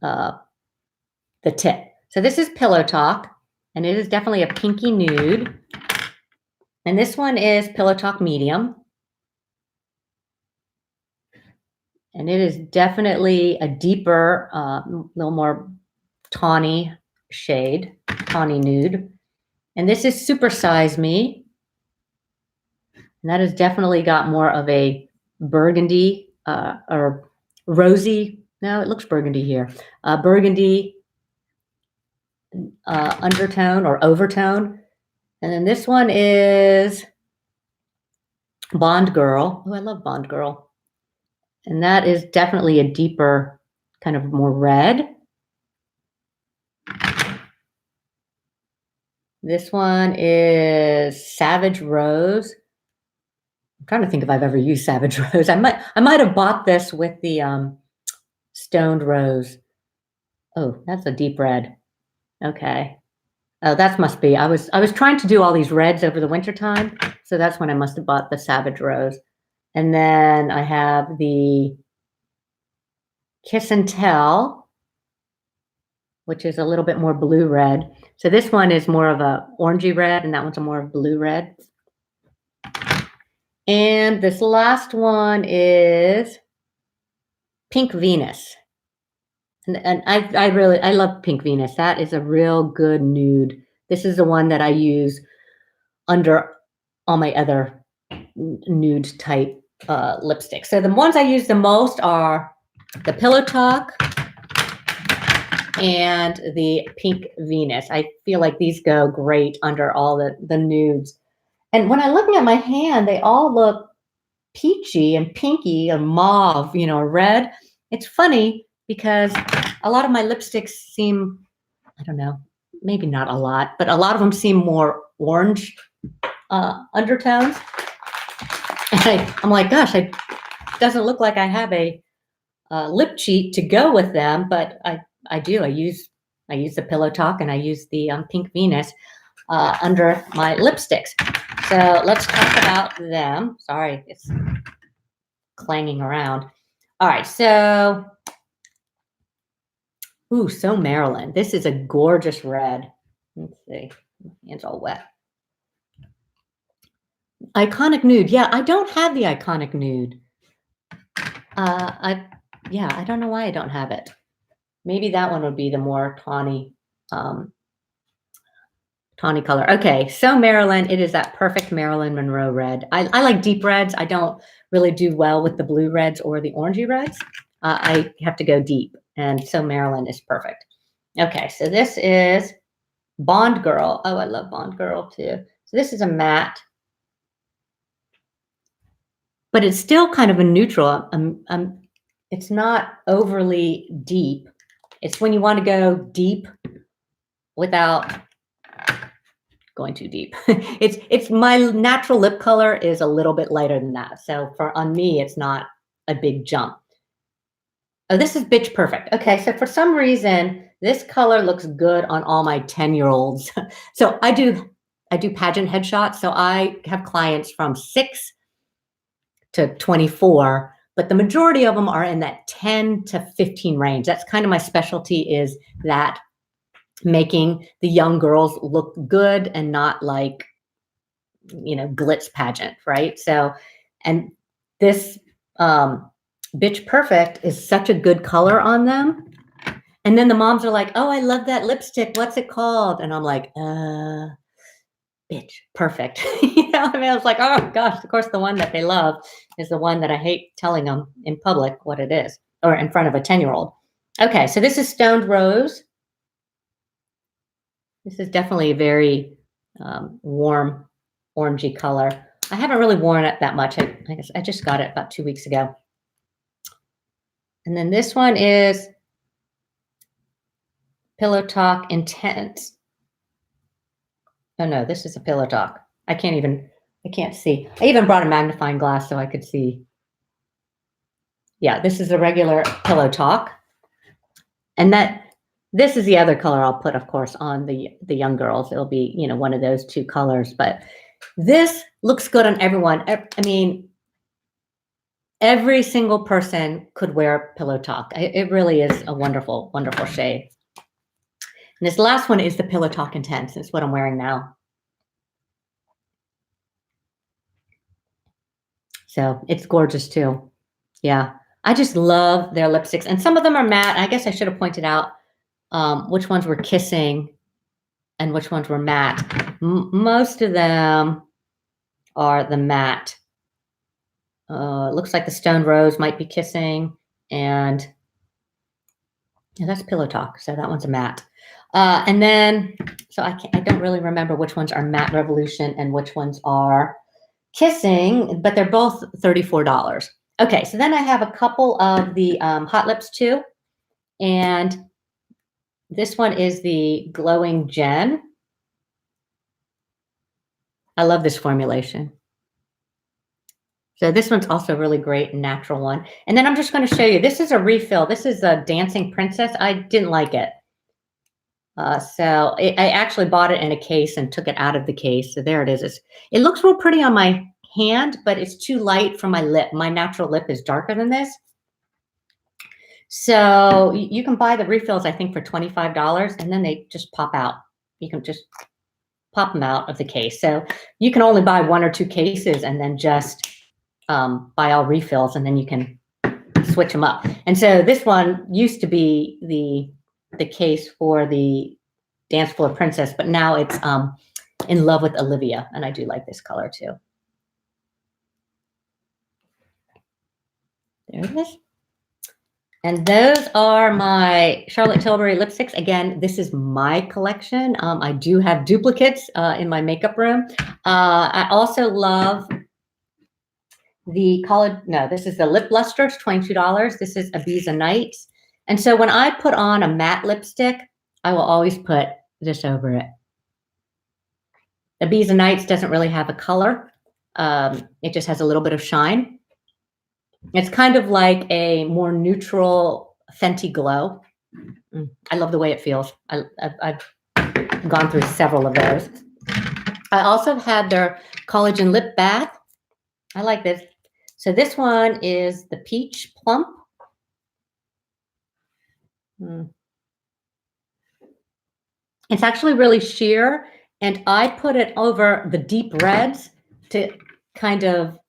the tip. So this is Pillow Talk, and it is definitely a pinky nude. And this one is Pillow Talk Medium. And it is definitely a deeper, little more tawny shade, tawny nude. And this is Super Size Me. And that has definitely got more of a burgundy or rosy. No, it looks burgundy here. Burgundy undertone or overtone. And then this one is Bond Girl. Oh, I love Bond Girl. And that is definitely a deeper, kind of more red. This one is Savage Rose. I'm trying to think if I've ever used Savage Rose. I might have bought this with the Stoned Rose. Oh, that's a deep red. Okay. Oh, that must be. I was trying to do all these reds over the winter time, so that's when I must have bought the Savage Rose. And then I have the Kiss and Tell, which is a little bit more blue red. So this one is more of a orangey red, and that one's a more blue red. And this last one is Pink Venus. And I love Pink Venus. That is a real good nude. This is the one that I use under all my other nude type lipsticks. So the ones I use the most are the Pillow Talk and the Pink Venus. I feel like these go great under all the nudes. And when I'm looking at my hand, they all look peachy and pinky or mauve, red. It's funny because a lot of my lipsticks seem, I don't know, maybe not a lot, but a lot of them seem more orange undertones. And I'm like, gosh, it doesn't look like I have a lip cheat to go with them, but I do. I use the Pillow Talk and I use the Pink Venus under my lipsticks. So let's talk about them. Sorry, it's clanging around. All right, so, So Maryland. This is a gorgeous red. Let's see, my hand's all wet. Iconic Nude. Yeah, I don't have the Iconic Nude. I don't know why I don't have it. Maybe that one would be the more tawny color. Okay, so Maryland, it is that perfect Marilyn Monroe red. I like deep reds. I don't really do well with the blue reds or the orangey reds. I have to go deep, and so Maryland is perfect. Okay, so this is Bond Girl. Oh, I love Bond Girl too. So this is a matte, but it's still kind of a neutral. It's not overly deep. It's when you want to go deep without going too deep. It's my natural lip color is a little bit lighter than that. So on me, it's not a big jump. Oh, this is Bitch Perfect. Okay, so for some reason, this color looks good on all my 10-year-olds. So I do pageant headshots. So I have clients from 6 to 24, but the majority of them are in that 10 to 15 range. That's kind of my specialty, is that making the young girls look good and not like, glitz pageant, right? So, and this Bitch Perfect is such a good color on them. And then the moms are like, oh, I love that lipstick. What's it called? And I'm like, Bitch Perfect. I was like, oh gosh, of course, the one that they love is the one that I hate telling them in public what it is, or in front of a 10-year-old. Okay, so this is Stoned Rose. This is definitely a very warm, orangey color. I haven't really worn it that much. I guess I just got it about 2 weeks ago. And then this one is Pillow Talk Intense. Oh no, this is a Pillow Talk. I can't see. I even brought a magnifying glass so I could see. Yeah, this is a regular Pillow Talk. And this is the other color I'll put, of course, on the young girls. It'll be, one of those two colors. But this looks good on everyone. I mean, every single person could wear Pillow Talk. It really is a wonderful, wonderful shade. And this last one is the Pillow Talk Intense. It's what I'm wearing now. So it's gorgeous too. Yeah, I just love their lipsticks. And some of them are matte. I guess I should have pointed out which ones were kissing and which ones were matte. Most of them are the matte. It looks like the Stoned Rose might be kissing, and that's Pillow Talk. So that one's a matte. And then, so I don't really remember which ones are Matte Revolution and which ones are kissing, but they're both $34. Okay, so then I have a couple of the hot lips too. And this one is the Glowing Gen. I love this formulation. So this one's also a really great natural one. And then I'm just going to show you, this is a refill. This is a Dancing Princess. I didn't like it. I actually bought it in a case and took it out of the case. So there it is. It looks real pretty on my hand, but it's too light for my lip. My natural lip is darker than this. So you can buy the refills, I think, for $25, and then they just pop out. You can just pop them out of the case. So you can only buy 1 or 2 cases and then just buy all refills, and then you can switch them up. And so this one used to be the case for the Dance Floor Princess, but now it's In Love with Olivia, and I do like this color too. There it is. And those are my Charlotte Tilbury lipsticks. Again, this is my collection. I do have duplicates in my makeup room. I also love this is the Lip Luster, $22. This is Ibiza Nights. And so when I put on a matte lipstick, I will always put this over it. Ibiza Nights doesn't really have a color. It just has a little bit of shine. It's kind of like a more neutral Fenty Glow. I love the way it feels. I've gone through several of those. I also have had their Collagen Lip Bath. I like this. So this one is the Peach Plump. It's actually really sheer, and I put it over the deep reds to kind of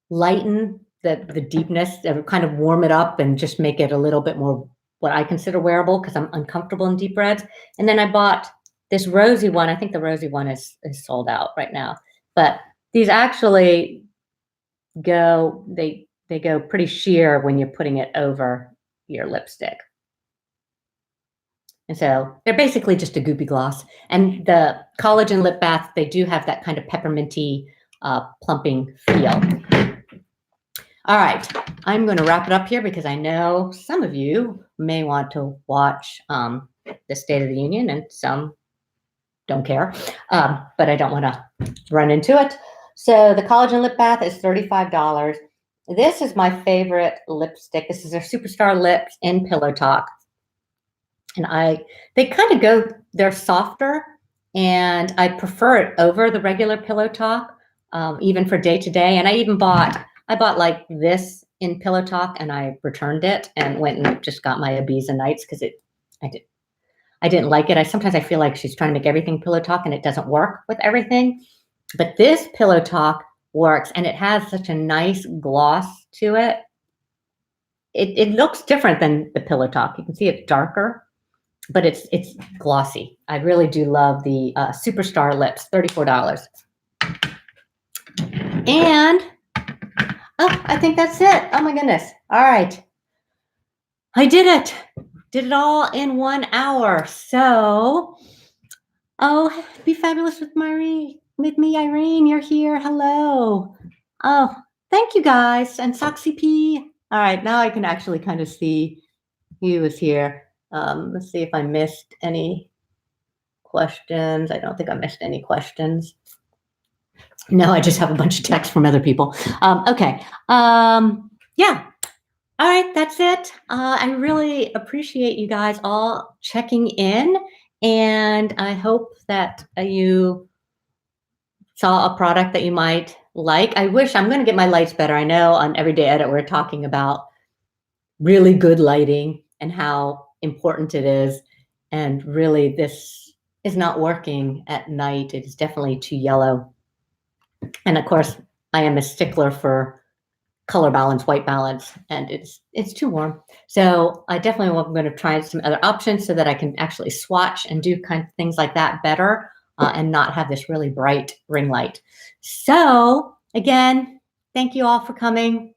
lighten the deepness, kind of warm it up and just make it a little bit more what I consider wearable because I'm uncomfortable in deep reds. And then I bought this rosy one. I think the rosy one is sold out right now, but these actually go, they go pretty sheer when you're putting it over your lipstick. And so they're basically just a goopy gloss. And the Collagen Lip Bath, they do have that kind of pepperminty plumping feel. All right, I'm going to wrap it up here because I know some of you may want to watch the State of the Union and some don't care, but I don't want to run into it. So the Collagen Lip Bath is $35. This is my favorite lipstick. This is their Superstar Lips in Pillow Talk. And they kind of go, they're softer, and I prefer it over the regular Pillow Talk, even for day to day. And I bought like this in Pillow Talk, and I returned it and went and just got my Ibiza Nights because I didn't like it. Sometimes I feel like she's trying to make everything Pillow Talk, and it doesn't work with everything. But this Pillow Talk works, and it has such a nice gloss to it. It looks different than the Pillow Talk. You can see it's darker, but it's glossy. I really do love the Superstar Lips, $34. And I think that's it. Oh my goodness. All right. I did it. Did it all in 1 hour. So, be fabulous with me, Irene. You're here. Hello. Oh, thank you guys. And Soxy P. All right, now I can actually kind of see who was here. Let's see if I missed any questions. I don't think I missed any questions. No, I just have a bunch of texts from other people. Okay. Yeah. All right, that's it. I really appreciate you guys all checking in, and I hope that you saw a product that you might like. I'm going to get my lights better. I know on Everyday Edit, we're talking about really good lighting and how important it is. And really, this is not working at night. It is definitely too yellow. And of course, I am a stickler for color balance, white balance, and it's too warm. So I definitely am going to try some other options so that I can actually swatch and do kind of things like that better and not have this really bright ring light. So again, thank you all for coming.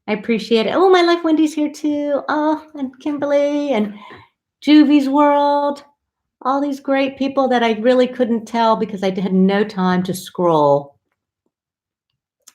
I appreciate it. Oh, my Life Wendy's here too. Oh, and Kimberly and Juvie's World. All these great people that I really couldn't tell because I had no time to scroll.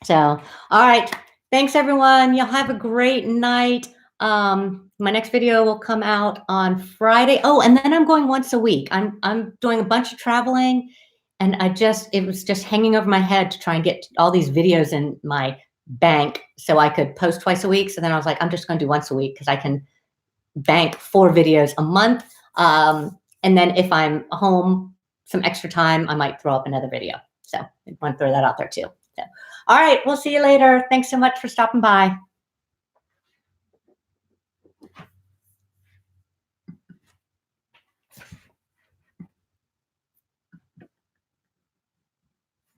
So, all right. Thanks, everyone. You'll have a great night. My next video will come out on Friday. Oh, and then I'm going once a week. I'm doing a bunch of traveling, and it was just hanging over my head to try and get all these videos in my bank so I could post twice a week. So then I was like, I'm just going to do once a week because I can bank 4 videos a month. And then if I'm home some extra time, I might throw up another video. So I want to throw that out there too. So, all right, we'll see you later. Thanks so much for stopping by.